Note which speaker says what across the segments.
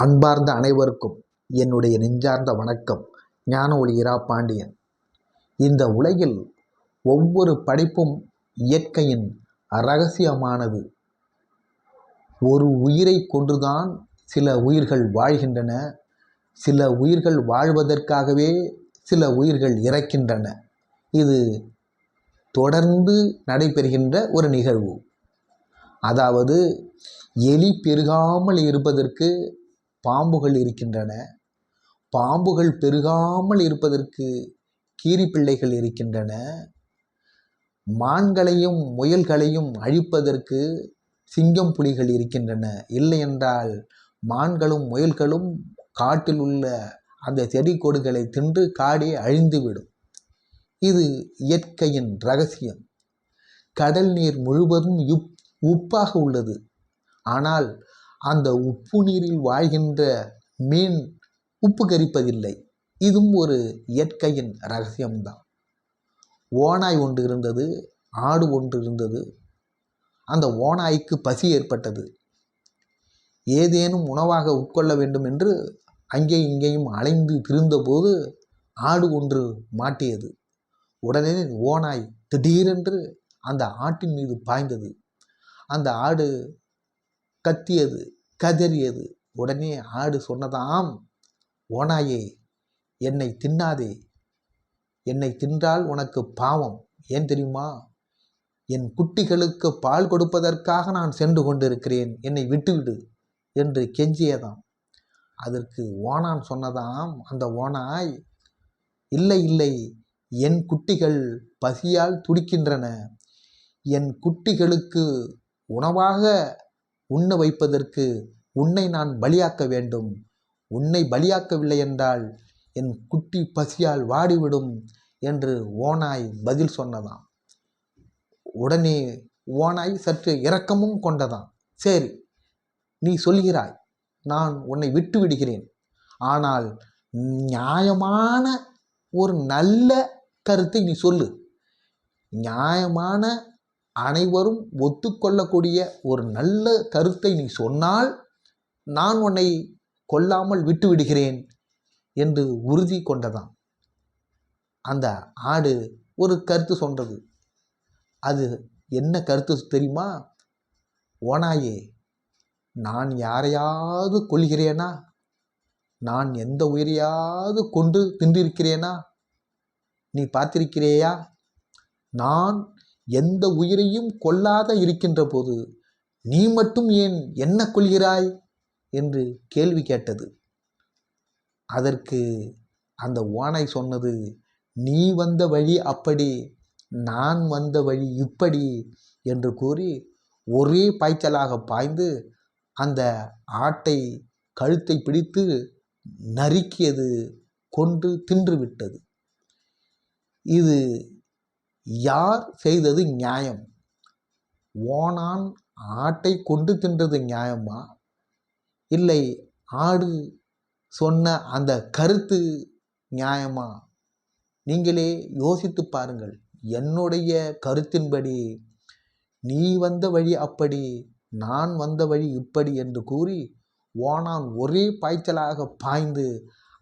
Speaker 1: அன்பார்ந்த அனைவருக்கும் என்னுடைய நெஞ்சார்ந்த வணக்கம். ஞான ஒளி இரா பாண்டியன். இந்த உலகில் ஒவ்வொரு படைப்பும் இயற்கையின் இரகசியமானது. ஒரு உயிரை கொன்றுதான் சில உயிர்கள் வாழ்கின்றன. சில உயிர்கள் வாழ்வதற்காகவே சில உயிர்கள் இறக்கின்றன. இது தொடர்ந்து நடைபெறுகின்ற ஒரு நிகழ்வு. அதாவது எலி பெருகாமல் இருப்பதற்கு பாம்புகள் இருக்கின்றன. பாம்புகள் பெருகாமல் இருப்பதற்கு கீரிப்பிள்ளைகள் இருக்கின்றன. மான்களையும் முயல்களையும் அழிப்பதற்கு சிங்கம் புலிகள் இருக்கின்றன. இல்லை என்றால் மான்களும் முயல்களும் காட்டில் உள்ள அந்த செடி கொடிகளை தின்று காடே அழிந்துவிடும். இது இயற்கையின் இரகசியம். கடல் நீர் முழுவதும் உப்பாக உள்ளது. ஆனால் அந்த உப்பு நீரில் வாழ்கின்ற மீன் உப்பு கரிப்பதில்லை. இதுவும் ஒரு இயற்கையின் இரகசியம்தான். ஓநாய் ஒன்று இருந்தது, ஆடு ஒன்று இருந்தது. அந்த ஓநாய்க்கு பசி ஏற்பட்டது. ஏதேனும் உணவாக உட்கொள்ள வேண்டும் என்று அங்கே இங்கேயும் அலைந்து திரிந்தபோது ஆடு ஒன்று மாட்டியது. உடனே ஓநாய் திடீரென்று அந்த ஆட்டின் மீது பாய்ந்தது. அந்த ஆடு கத்தியது, கதறியது. உடனே ஆடு சொன்னதாம், ஓநாயே, என்னை தின்னாதே. என்னை தின்றால் உனக்கு பாவம். ஏன் தெரியுமா? என் குட்டிகளுக்கு பால் கொடுப்பதற்காக நான் சென்று கொண்டிருக்கிறேன். என்னை விட்டுவிடு என்று கெஞ்சியதாம். அதற்கு ஓனான் சொன்னதாம், அந்த ஓனாய், இல்லை இல்லை, என் குட்டிகள் பசியால் துடிக்கின்றன. என் குட்டிகளுக்கு உணவாக உண்ண வைப்பதற்கு உன்னை நான் பலியாக்க வேண்டும். உன்னை பலியாக்கவில்லை என்றால் என் குட்டி பசியால் வாடிவிடும் என்று ஓநாய் பதில் சொன்னதாம். உடனே ஓநாய் சற்று இரக்கமும் கொண்டதாம். சரி, நீ சொல்கிறாய், நான் உன்னை விட்டு விடுகிறேன். ஆனால் நியாயமான ஒரு நல்ல கருத்தை நீ சொல்லு. நியாயமான அனைவரும் ஒத்துக்கொள்ளக்கூடிய ஒரு நல்ல கருத்தை நீ சொன்னால் நான் உன்னை கொல்லாமல் விட்டு விடுகிறேன் என்று உறுதி கொண்டதாம். அந்த ஆடு ஒரு கருத்து சொன்னது. அது என்ன கருத்து தெரியுமா? ஓநாயே, நான் யாரையாவது கொல்கிறேனா? நான் எந்த உயிரையாவது கொண்டு தின்றிருக்கிறேனா? நீ பார்த்திருக்கிறேயா? நான் எந்த உயிரையும் கொல்லாத இருக்கின்ற போது நீ மட்டும் ஏன் என்ன கொள்கிறாய் என்று கேள்வி கேட்டது. அதற்கு அந்த ஓநாய் சொன்னது, நீ வந்த வழி அப்படி, நான் வந்த வழி இப்படி என்று கூறி ஒரே பாய்ச்சலாக பாய்ந்து அந்த ஆட்டை கழுத்தை பிடித்து நறுக்கியது, கொன்று தின்றுவிட்டது. இது யார் செய்தது நியாயம்? ஓனான் ஆட்டை கொண்டு தின்றது நியாயமா? இல்லை ஆடு சொன்ன அந்த கருத்து நியாயமா? நீங்களே யோசித்து பாருங்கள். என்னுடைய கருத்தின்படி நீ வந்த வழி அப்படி, நான் வந்த வழி இப்படி என்று கூறி ஓனான் ஒரே பாய்ச்சலாக பாய்ந்து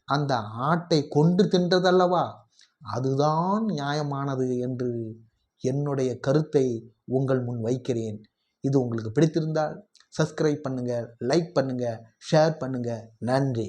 Speaker 1: அந்த ஆட்டை கொண்டு தின்றதல்லவா, அதுதான் நியாயமானது என்று என்னுடைய கருத்தை உங்கள் முன் வைக்கிறேன். இது உங்களுக்கு பிடித்திருந்தால் சப்ஸ்கிரைப் பண்ணுங்கள், லைக் பண்ணுங்கள், ஷேர் பண்ணுங்கள். நன்றி.